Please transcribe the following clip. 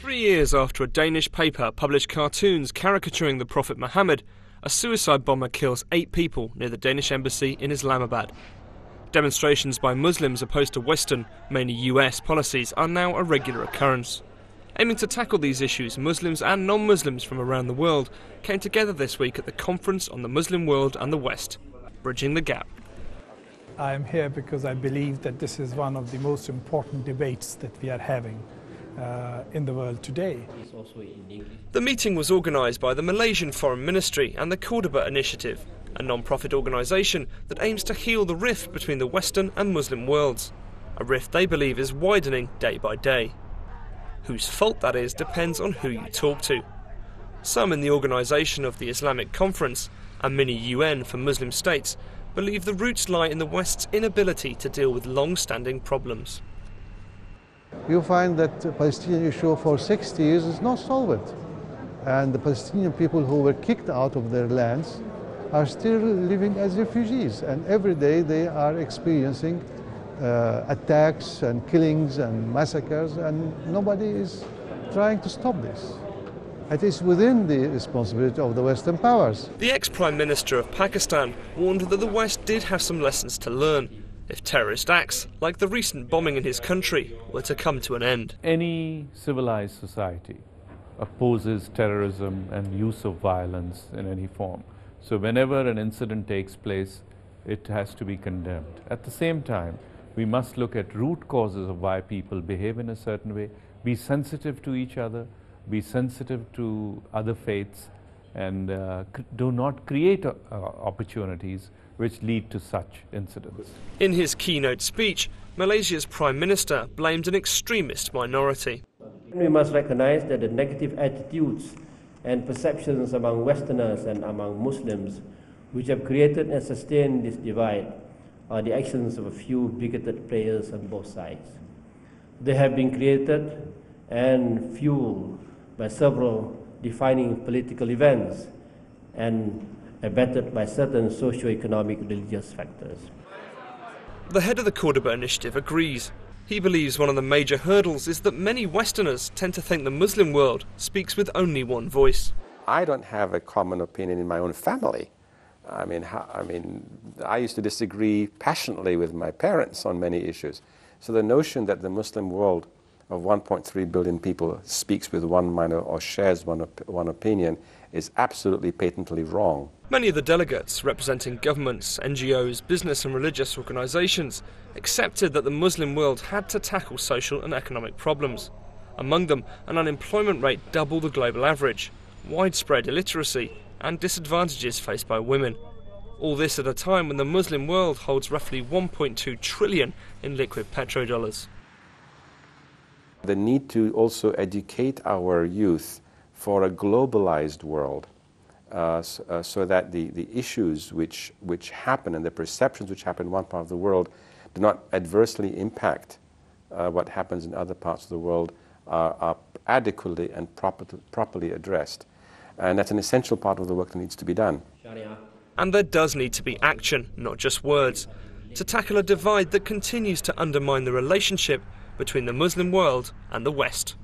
3 years after a Danish paper published cartoons caricaturing the Prophet Muhammad, a suicide bomber kills 8 people near the Danish embassy in Islamabad. Demonstrations by Muslims opposed to Western, mainly US, policies are now a regular occurrence. Aiming to tackle these issues, Muslims and non-Muslims from around the world came together this week at the Conference on the Muslim World and the West, Bridging the Gap. I am here because I believe that this is one of the most important debates that we are having in the world today. The meeting was organised by the Malaysian Foreign Ministry and the Cordoba Initiative, a non-profit organisation that aims to heal the rift between the Western and Muslim worlds, a rift they believe is widening day by day. Whose fault that is depends on who you talk to. Some in the organisation of the Islamic Conference, a mini-UN for Muslim states, believe the roots lie in the West's inability to deal with long-standing problems. You find that the Palestinian issue for 60 years is not solved. And the Palestinian people who were kicked out of their lands are still living as refugees. And every day they are experiencing attacks and killings and massacres, and nobody is trying to stop this. It is within the responsibility of the Western powers. The ex-Prime Minister of Pakistan warned that the West did have some lessons to learn if terrorist acts, like the recent bombing in his country, were to come to an end. Any civilized society opposes terrorism and use of violence in any form. So whenever an incident takes place, it has to be condemned. At the same time, we must look at root causes of why people behave in a certain way, be sensitive to each other, be sensitive to other faiths, and do not create opportunities which lead to such incidents. In his keynote speech, Malaysia's Prime Minister blamed an extremist minority. We must recognize that the negative attitudes and perceptions among Westerners and among Muslims which have created and sustained this divide are the actions of a few bigoted players on both sides. They have been created and fueled by several defining political events and abetted by certain socio-economic religious factors. The head of the Cordoba Initiative agrees. He believes one of the major hurdles is that many Westerners tend to think the Muslim world speaks with only one voice. I don't have a common opinion in my own family. I used to disagree passionately with my parents on many issues. So the notion that the Muslim world of 1.3 billion people speaks with one mind or shares one opinion is absolutely patently wrong. Many of the delegates, representing governments, NGOs, business and religious organisations, accepted that the Muslim world had to tackle social and economic problems. Among them, an unemployment rate double the global average, widespread illiteracy and disadvantages faced by women. All this at a time when the Muslim world holds roughly 1.2 trillion in liquid petrodollars. The need to also educate our youth for a globalized world so that the issues which happen and the perceptions which happen in one part of the world do not adversely impact what happens in other parts of the world are adequately and properly addressed. And that's an essential part of the work that needs to be done. And there does need to be action, not just words, to tackle a divide that continues to undermine the relationship between the Muslim world and the West.